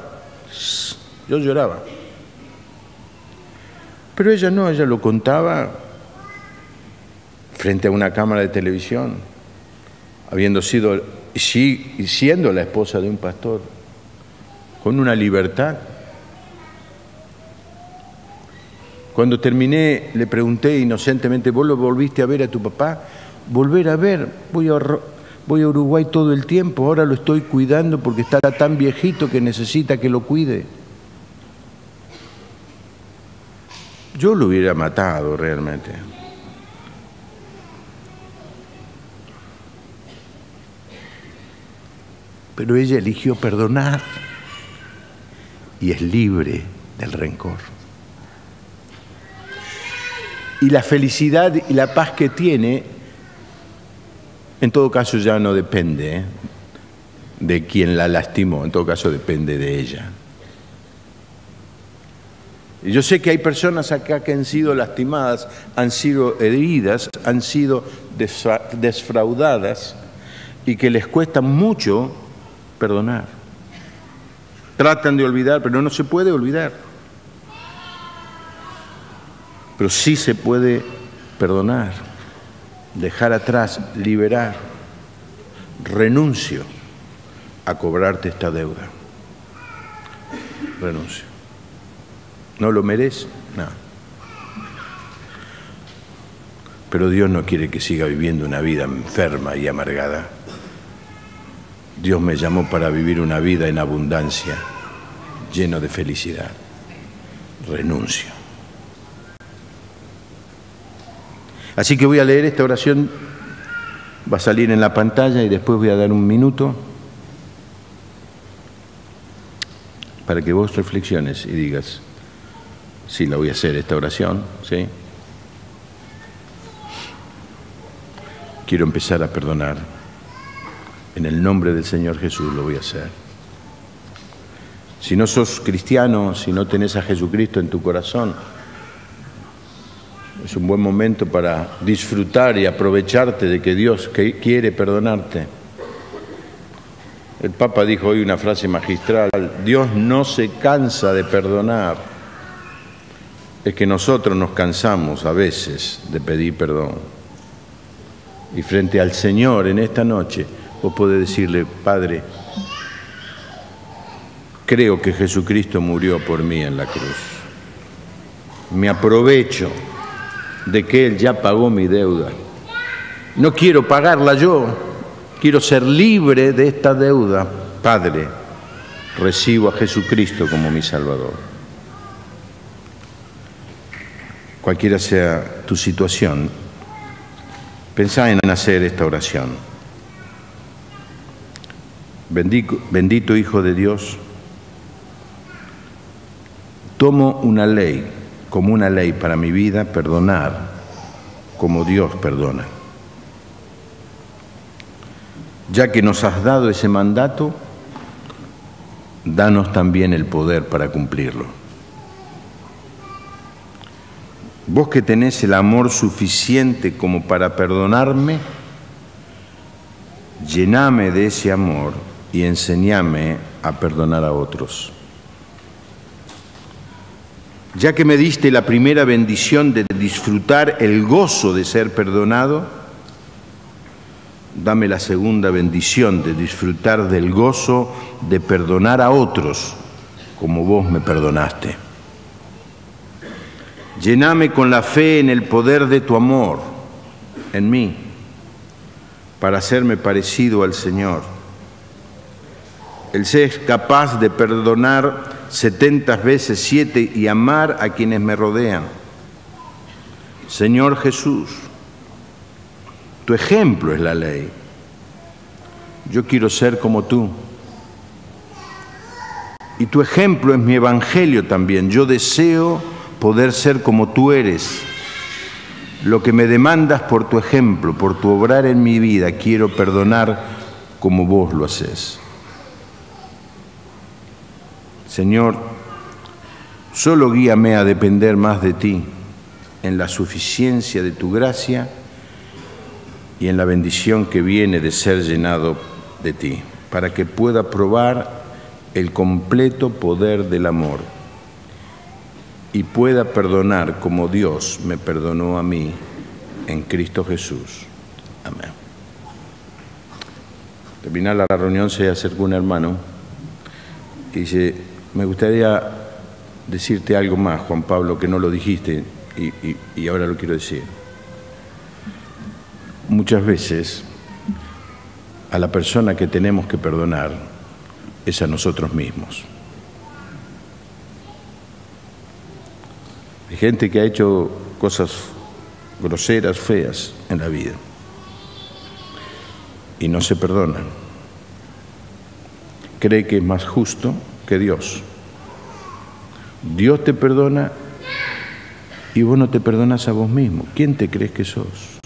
Pero ella no, ella lo contaba frente a una cámara de televisión, habiendo sido y siendo la esposa de un pastor, con una libertad. Cuando terminé, le pregunté inocentemente, ¿vos lo volviste a ver a tu papá? Volver a ver, voy a Uruguay todo el tiempo, ahora lo estoy cuidando porque está tan viejito que necesita que lo cuide. Yo lo hubiera matado realmente. Pero ella eligió perdonar y es libre del rencor. Y la felicidad y la paz que tiene, en todo caso ya no depende de quien la lastimó, en todo caso depende de ella. Y yo sé que hay personas acá que han sido lastimadas, han sido heridas, han sido defraudadas y que les cuesta mucho perdonar. Tratan de olvidar, pero no se puede olvidar. Pero sí se puede perdonar, dejar atrás, liberar. Renuncio a cobrarte esta deuda. Renuncio. ¿No lo merece? No. Pero Dios no quiere que siga viviendo una vida enferma y amargada. Dios me llamó para vivir una vida en abundancia, lleno de felicidad. Renuncio. Así que voy a leer esta oración, va a salir en la pantalla y después voy a dar un minuto para que vos reflexiones y digas, sí, la voy a hacer esta oración, ¿sí? Quiero empezar a perdonar. En el nombre del Señor Jesús lo voy a hacer. Si no sos cristiano, si no tenés a Jesucristo en tu corazón, es un buen momento para disfrutar y aprovecharte de que Dios quiere perdonarte. El Papa dijo hoy una frase magistral, Dios no se cansa de perdonar, es que nosotros nos cansamos a veces de pedir perdón. Y frente al Señor en esta noche, vos podés decirle, Padre, creo que Jesucristo murió por mí en la cruz. Me aprovecho de que Él ya pagó mi deuda. No quiero pagarla yo, quiero ser libre de esta deuda. Padre, recibo a Jesucristo como mi Salvador. Cualquiera sea tu situación, pensá en hacer esta oración. Bendito Hijo de Dios, tomo una ley, como una ley para mi vida, perdonar como Dios perdona. Ya que nos has dado ese mandato, danos también el poder para cumplirlo. vos que tenés el amor suficiente como para perdonarme, llename de ese amor y enseñame a perdonar a otros. Ya que me diste la primera bendición de disfrutar el gozo de ser perdonado, dame la segunda bendición de disfrutar del gozo de perdonar a otros como vos me perdonaste. Lléname con la fe en el poder de tu amor en mí, para hacerme parecido al Señor. El ser capaz de perdonar 70 veces 7 y amar a quienes me rodean. Señor Jesús, tu ejemplo es la ley. Yo quiero ser como tú. Y tu ejemplo es mi evangelio también. Yo deseo poder ser como tú eres. Lo que me demandas por tu ejemplo, por tu obrar en mi vida, quiero perdonar como vos lo haces. Señor, solo guíame a depender más de ti, en la suficiencia de tu gracia y en la bendición que viene de ser llenado de ti, para que pueda probar el completo poder del amor y pueda perdonar como Dios me perdonó a mí en Cristo Jesús. Amén. Terminar la reunión, se acercó un hermano y dice: me gustaría decirte algo más, Juan Pablo, que no lo dijiste y ahora lo quiero decir. Muchas veces a la persona que tenemos que perdonar es a nosotros mismos. Hay gente que ha hecho cosas groseras, feas en la vida y no se perdonan. Cree que es más justo que Dios. Dios te perdona y vos no te perdonas a vos mismo. ¿Quién te crees que sos?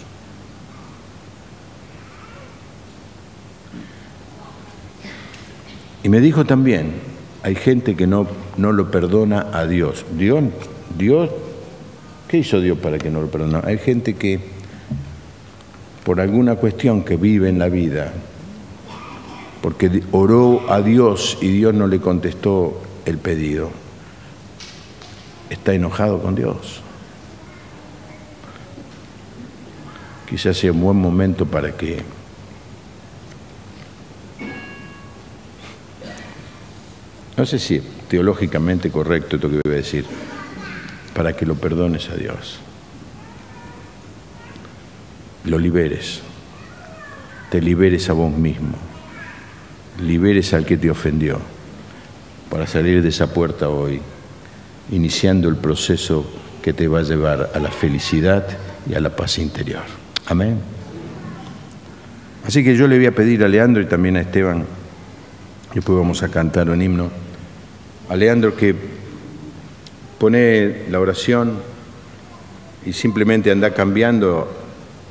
Y me dijo también, hay gente que no lo perdona a Dios. Dios, ¿qué hizo Dios para que no lo perdone? Hay gente que por alguna cuestión que vive en la vida, porque oró a Dios y Dios no le contestó el pedido, está enojado con Dios. Quizás sea un buen momento para que no sé si es teológicamente correcto esto que voy a decir, para que lo perdones a Dios, lo liberes, te liberes a vos mismo, liberes al que te ofendió, para salir de esa puerta hoy, iniciando el proceso que te va a llevar a la felicidad y a la paz interior. Amén. Así que yo le voy a pedir a Leandro y también a Esteban, después vamos a cantar un himno, a Leandro que pone la oración y simplemente anda cambiando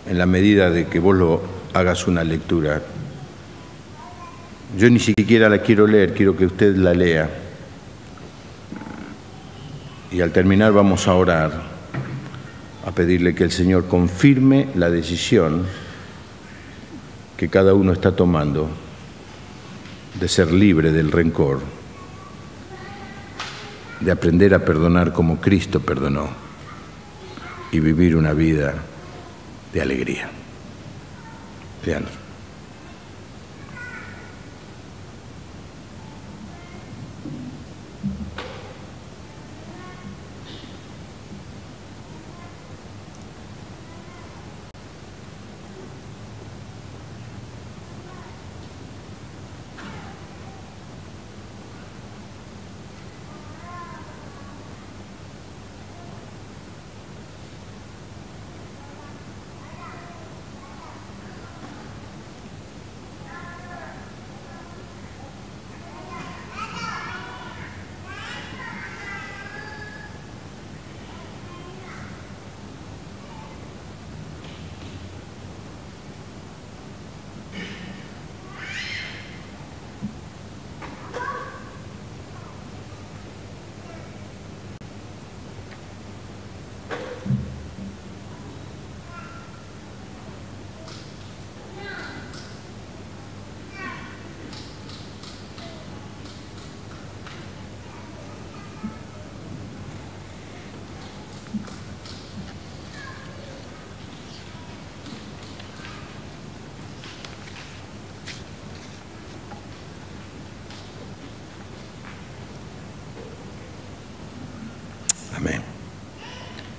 en la medida de que vos lo hagas una lectura. Yo ni siquiera la quiero leer, quiero que usted la lea. Y al terminar vamos a orar, a pedirle que el Señor confirme la decisión que cada uno está tomando de ser libre del rencor, de aprender a perdonar como Cristo perdonó y vivir una vida de alegría. Leandro.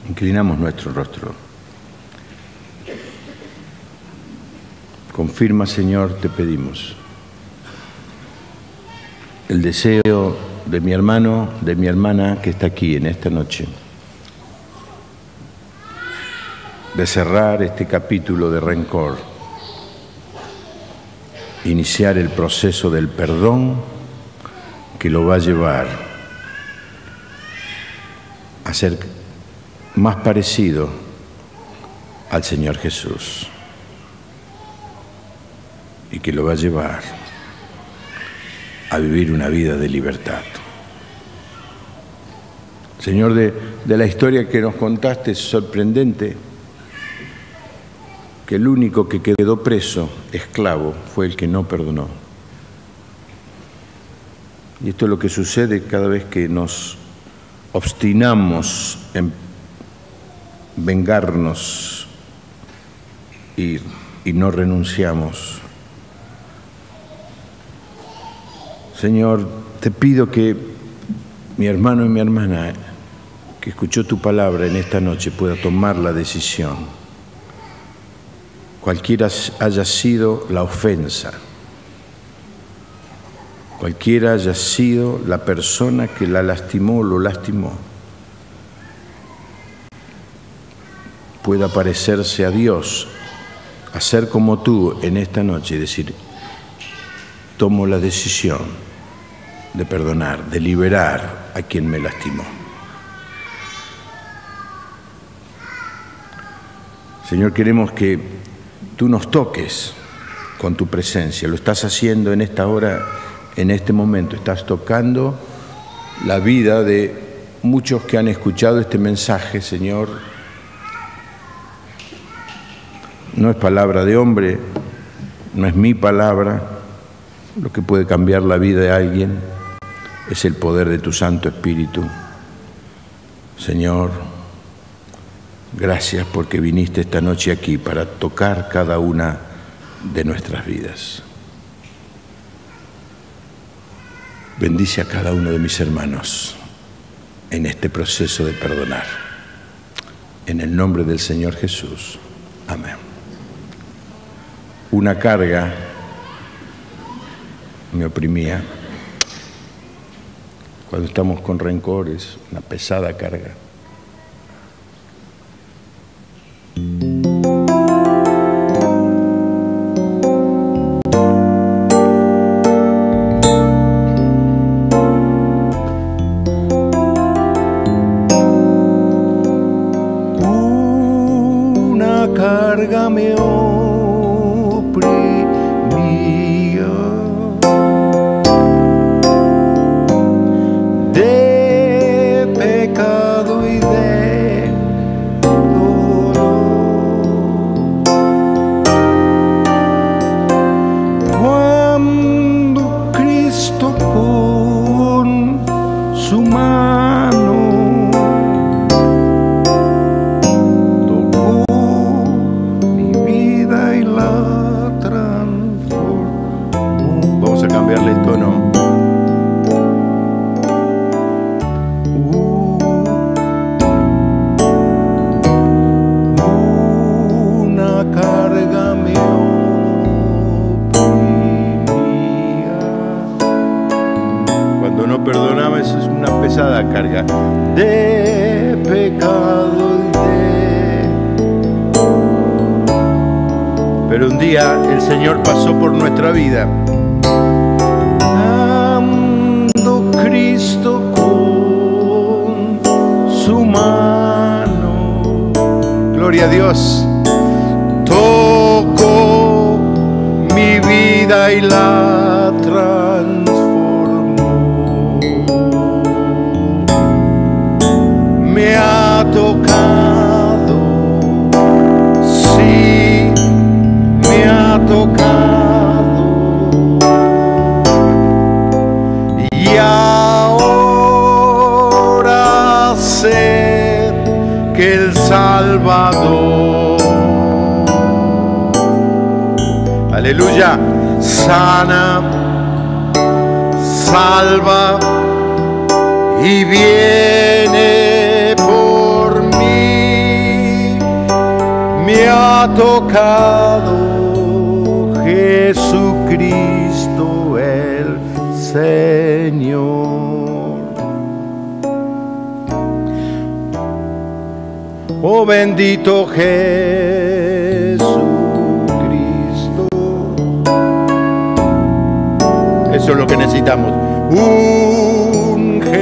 Inclinamos nuestro rostro. Confirma, Señor, te pedimos, el deseo de mi hermano, de mi hermana que está aquí en esta noche, de cerrar este capítulo de rencor, iniciar el proceso del perdón que lo va a llevar a ser más parecido al Señor Jesús y que lo va a llevar a vivir una vida de libertad. Señor, de la historia que nos contaste es sorprendente que el único que quedó preso, esclavo, fue el que no perdonó. Y esto es lo que sucede cada vez que nos obstinamos en vengarnos y no renunciamos. Señor, te pido que mi hermano y mi hermana que escuchó tu palabra en esta noche pueda tomar la decisión, cualquiera haya sido la ofensa, cualquiera haya sido la persona que la lastimó o lo lastimó, pueda parecerse a Dios, hacer como tú en esta noche y decir, tomo la decisión de perdonar, de liberar a quien me lastimó. Señor, queremos que tú nos toques con tu presencia. Lo estás haciendo en esta hora, en este momento. Estás tocando la vida de muchos que han escuchado este mensaje, Señor. No es palabra de hombre, no es mi palabra. Lo que puede cambiar la vida de alguien es el poder de tu Santo Espíritu. Señor, gracias porque viniste esta noche aquí para tocar cada una de nuestras vidas. Bendice a cada uno de mis hermanos en este proceso de perdonar. En el nombre del Señor Jesús. Amén. Una carga me oprimía. Cuando estamos con rencor es una pesada carga. Una carga me carga de pecado pero un día el Señor pasó por nuestra vida, dando Cristo con su mano, gloria a Dios, tocó mi vida y la me ha tocado, sí, me ha tocado, y ahora sé que el Salvador, aleluya, sana, salva y viene por mí. ha tocado Jesucristo el Señor. Oh bendito Jesucristo. Eso es lo que necesitamos. Úngeme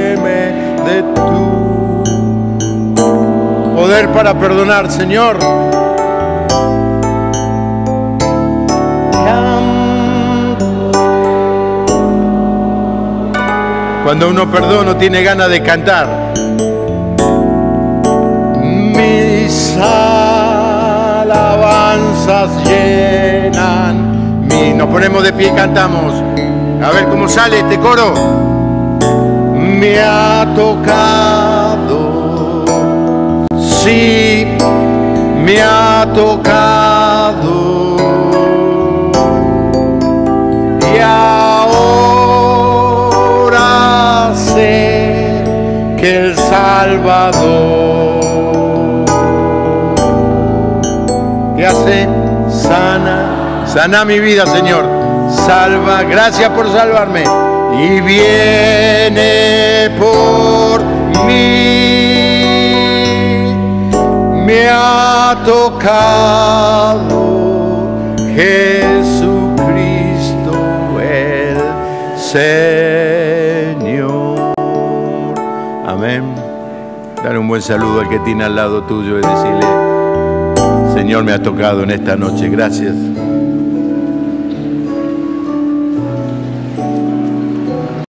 de tu poder para perdonar, Señor. Cuando uno perdona, tiene ganas de cantar. Mis alabanzas llenan mi... Nos ponemos de pie y cantamos. A ver cómo sale este coro. Me ha tocado, sí, me ha tocado. Y ahora sé que el Salvador, ¿qué hace? Sana mi vida, Señor. Salva, gracias por salvarme. Y viene por mí. Me ha tocado Jesucristo el Señor. Amén. Dale un buen saludo al que tiene al lado tuyo y decirle: Señor, me ha tocado en esta noche. Gracias.